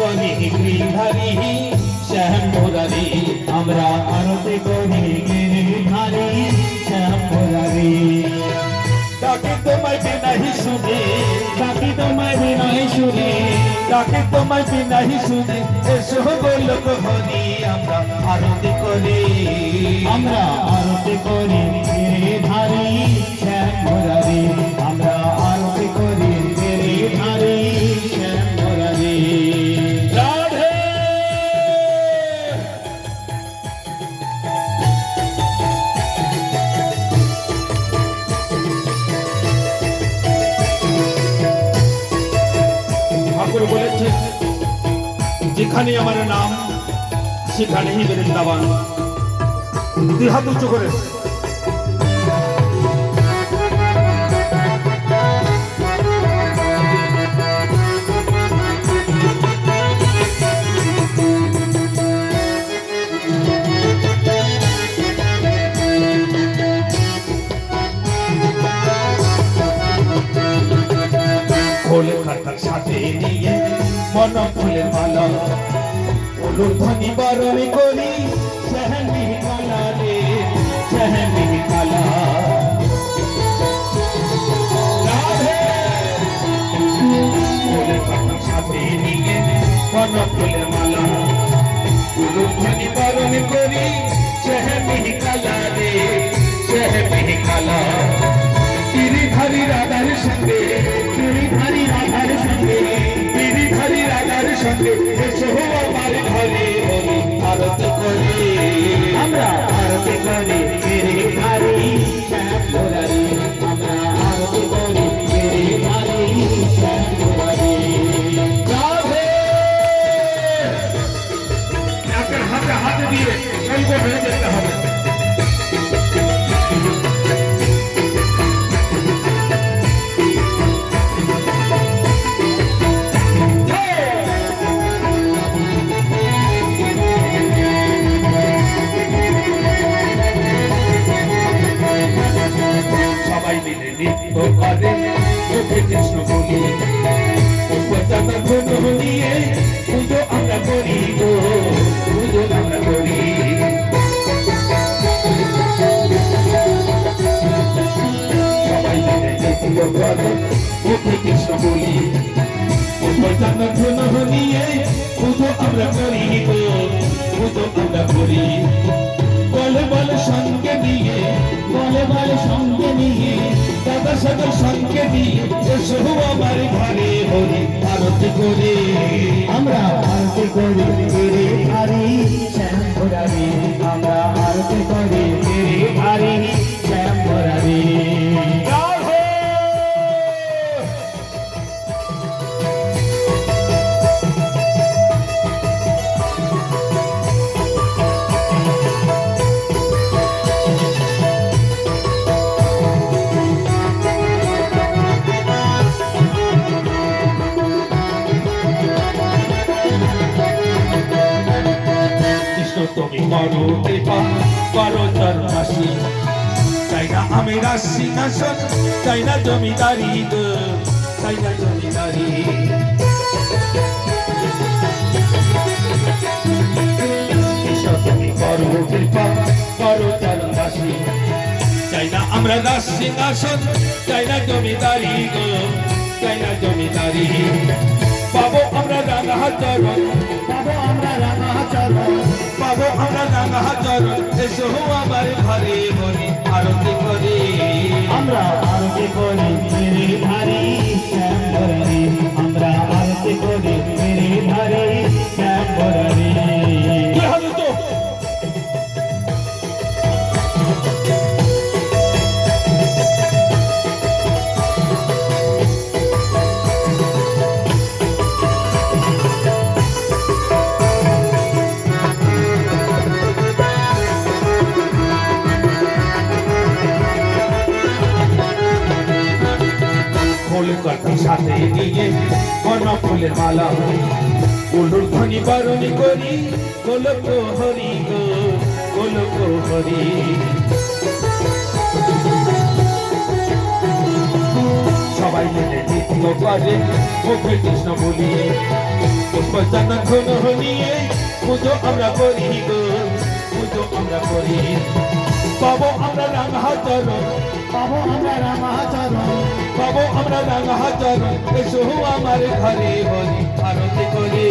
করি গিরিধারী শ্যাম মুরারি, আমরা আরতি করি গিরিধারী শ্যাম মুরারি। ডাকি তোমায় বিনাহি শুনে, ডাকি তোমায় বিনাহি শুনে, ডাকি তোমায় বিনাহি শুনে, এসো গোলক হরি আমরা আরতি করি, আমরা আরতি করি গিরিধারী শ্যাম মুরারি, আমরা আরতি করি গিরিধারী শ্যাম মুরারি। রাধে ঠাকুর বলেছে যেখানে আমার নাম সেখানেই বৃন্দাবন। দুই হাত উঁচু করে কলকাতার সাথে নিয়ে মন ফুলের মালা, ধ্বনি বরণ করি সেহনি কালা রে সেহনি কালা। কলকাতার সাথে নিয়ে মন ফুলের মালা, ধ্বনি বরণ করি সেহনি কালা রে সেহনি কালা। গিরিধারী রাধার সঙ্গে, গিরিধারী রাধার সঙ্গে, গিরিধারী রাধার সঙ্গে এসো আমার ঘরে হরি আরতি করি, আমরা আরতি করি গিরিধারী শ্যাম মুরারি, আমরা আরতি করি গিরিধারী শ্যাম মুরারি। রাধে হাতে হাত দিয়ে ঐক্য হয়ে যেতে হবে। নৃত্য করে মুখে কৃষ্ণ বলি, পুষ্পচাঁদা ধন নিয়ে পুজো আমরা করি গো, পুজো আমরা করি। সবাই মিলে নৃত্য করে মুখে কৃষ্ণ বলি, পুষ্পচাঁদা ধন নিয়ে পুজো আমরা করি গো, পুজো আমরা করি। বলে বলে সঙ্গে নিয়ে, বলে বলে সঙ্গে নিয়ে, দাদা সাদা সঙ্গে নিয়ে এসো আমার ঘরে হরি আরতি করি, আমরা আরতি করি গিরিধারী শ্যাম মুরারি, আমরা আরতি করি গিরিধারী শ্যাম মুরারি। তুমি করো কৃপা করো চরণাসী, চাই না আমি রাজসিংহাসন, চাই না জমিদারি গো, চাই না জমিদারি। তুমি করো কৃপা করো চরণাসী, চাই না আমরা রাজসিংহাসন, চাই না জমিদারি গো, চাই না জমিদারি। পাবো আমরা রাঙা চরণ, পাবো আমরা রাঙা চরণ, পাবো আমরা রাঙা চরণ, এসো আমার ঘরে হরি আরতি করি, আমরা আরতি করি গিরিধারী শ্যাম মুরারি, আমরা আরতি করি গিরিধারী শ্যাম মুরারি। কলকাতার সাথে নিয়ে মন ফুলের মালা, ধ্বনি বরণ করি গোলক হরি গো, গোলক হরি। সবাই মিলে দ্বিতীয় বারে মুখে কৃষ্ণ বলি পুষ্পচন্দন ঘন নিয়ে পুজো আমরা করি গো পুজো আমরা করি পাবো আমরা রাঙাচরণ পাবো আমরা রামাচরণ পাবো আমরা রাঙাচরণ এসো আমার ঘরে বলি আরতি করি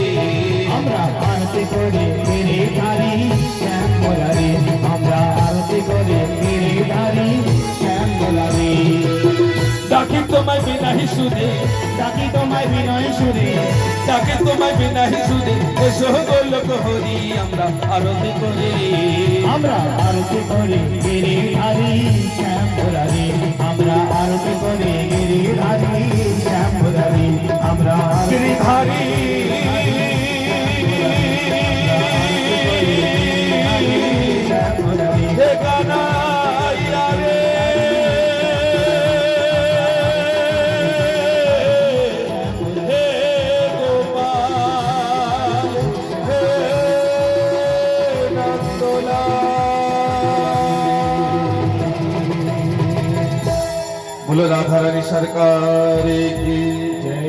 আমরা আরতি করে গিরিধারী শ্যাম মুরারি আমরা আরতি করে গিরিধারী শ্যাম মুরারি ডাকি তোমায় বিনাহি সুদে ডাকি তোমায় বিনয় সুরে ডাকি তোমায় বিনাহি সুদে এসো গোলক হরি আমরা আরতি করি আমরা আরতি করে গিরিধারী শ্যাম মুরারি আমরা আরতি করে গিরিধারী শ্যাম মুরারি আমরা গিরিধারী শ্যাম মুরারি হে কানাইয়া রে হে গোপাল হে নন্দলাল बोलो राधा रानी सरकार की जय